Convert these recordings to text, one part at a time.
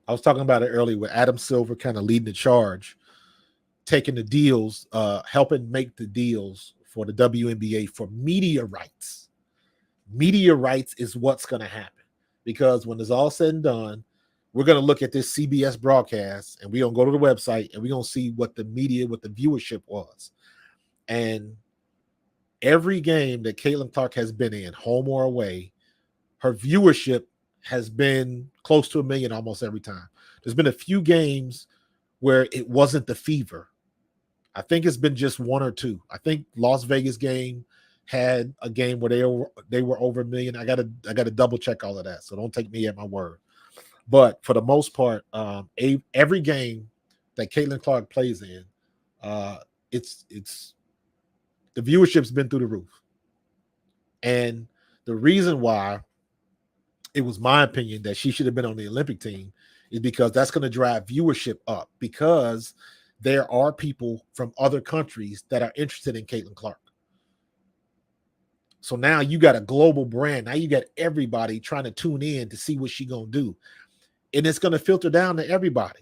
I was talking about it earlier with Adam Silver kind of leading the charge, taking the deals, helping make the deals for the WNBA for media rights. Media rights is what's going to happen because when it's all said and done, we're going to look at this CBS broadcast and we're going to go to the website and we're going to see what the media, what the viewership was. And every game that Caitlin Clark has been in, home or away, her viewership has been close to 1 million almost every time. There's been a few games where it wasn't the fever. I think it's been just one or two. I think Las Vegas game had a game where they were over 1 million. I gotta double check all of that, so don't take me at my word. But for the most part, every game that Caitlin Clark plays in, it's the viewership's been through the roof. And the reason why it was my opinion that she should have been on the Olympic team is because that's going to drive viewership up because there are people from other countries that are interested in Caitlin Clark. So now you got a global brand. Now you got everybody trying to tune in to see what she going to do. And it's going to filter down to everybody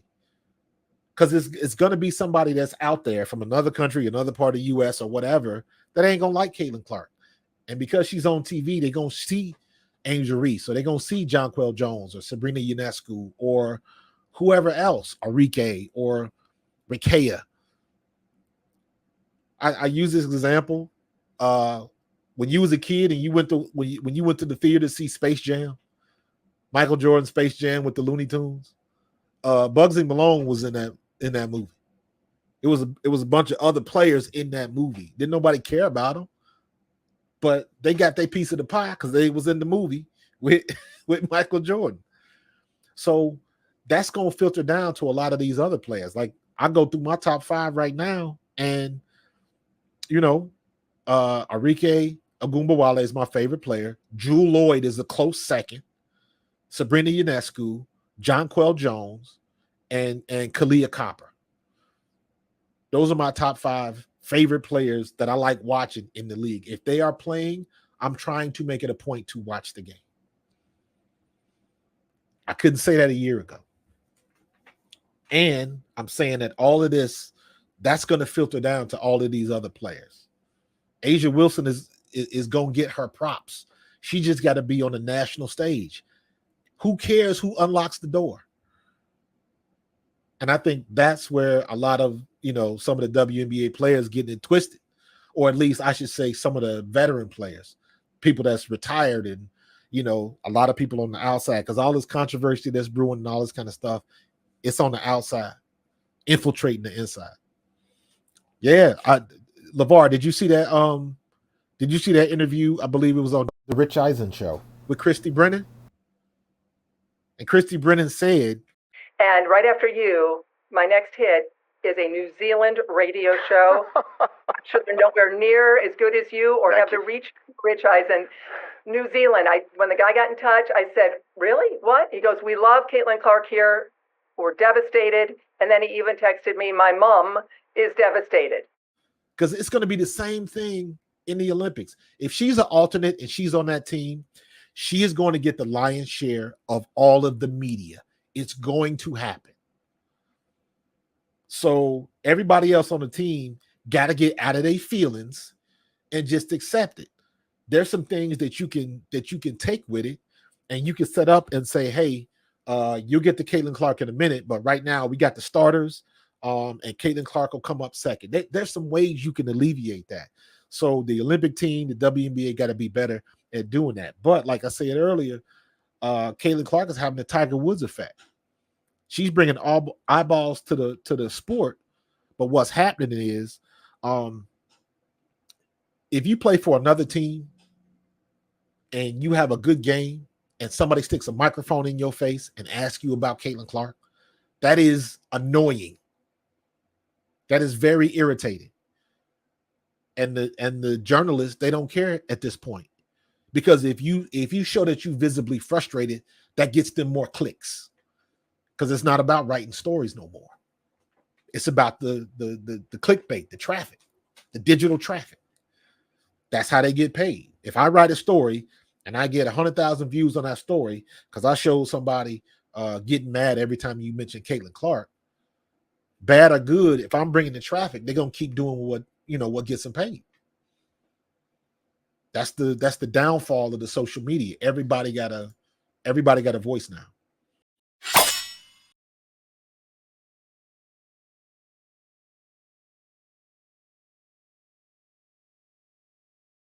because it's going to be somebody that's out there from another country, another part of the U.S. or whatever that ain't going to like Caitlin Clark. And because she's on TV, they're going to see Angel Reese, so they're going to see Jonquel Jones or Sabrina Ionescu or whoever else, Arike or Rikea. I use this example. When you was a kid and you went to when you went to the theater to see Space Jam, Michael Jordan Space Jam with the Looney Tunes, Bugsy Malone was in that movie. It was a bunch of other players in that movie. Didn't nobody care about them, but they got their piece of the pie because they was in the movie with Michael Jordan. So that's gonna filter down to a lot of these other players. Like I go through my top 5 right now, and Arike Ogunbowale is my favorite player. Jewel Lloyd is a close second. Sabrina Ionescu, Jonquel Jones, and Kalia Copper. Those are my top 5 favorite players that I like watching in the league. If they are playing, I'm trying to make it a point to watch the game. I couldn't say that a year ago. And I'm saying that all of this, that's going to filter down to all of these other players. Asia Wilson is going to get her props. She just got to be on the national stage. Who cares who unlocks the door? And I think that's where a lot of, some of the WNBA players getting it twisted, or at least I should say some of the veteran players, people that's retired and, a lot of people on the outside, because all this controversy that's brewing and all this kind of stuff, it's on the outside, infiltrating the inside. Yeah. LeVar, did you see that? Did you see that interview? I believe it was on the Rich Eisen show with Christy Brennan. And Christy Brennan said, and right after you, my next hit is a New Zealand radio show. I'm sure they're nowhere near as good as you or have the reach Rich Eisen. New Zealand, when the guy got in touch, I said, really? What? He goes, we love Caitlin Clark here. We're devastated. And then he even texted me, my mom is devastated. Because it's going to be the same thing in the Olympics. If she's an alternate and she's on that team, she is going to get the lion's share of all of the media. It's going to happen. So everybody else on the team got to get out of their feelings and just accept it. There's some things that you can take with it, and you can set up and say, hey, you'll get to Caitlin Clark in a minute, but right now we got the starters, and Caitlin Clark will come up second. There's some ways you can alleviate that. So the Olympic team, the WNBA got to be better at doing that. But like I said earlier, Caitlin Clark is having the Tiger Woods effect. She's bringing all eyeballs to the sport. But what's happening is, if you play for another team and you have a good game and somebody sticks a microphone in your face and asks you about Caitlin Clark, that is annoying. That is very irritating. And the journalists, they don't care at this point. Because if you show that you're visibly frustrated, that gets them more clicks. Because it's not about writing stories no more. It's about the clickbait, the traffic, the digital traffic. That's how they get paid. If I write a story and I get 100,000 views on that story because I showed somebody getting mad every time you mention Caitlin Clark. Bad or good, if I'm bringing the traffic, they're gonna keep doing what gets them paid. That's the downfall of the social media. Everybody got a voice now.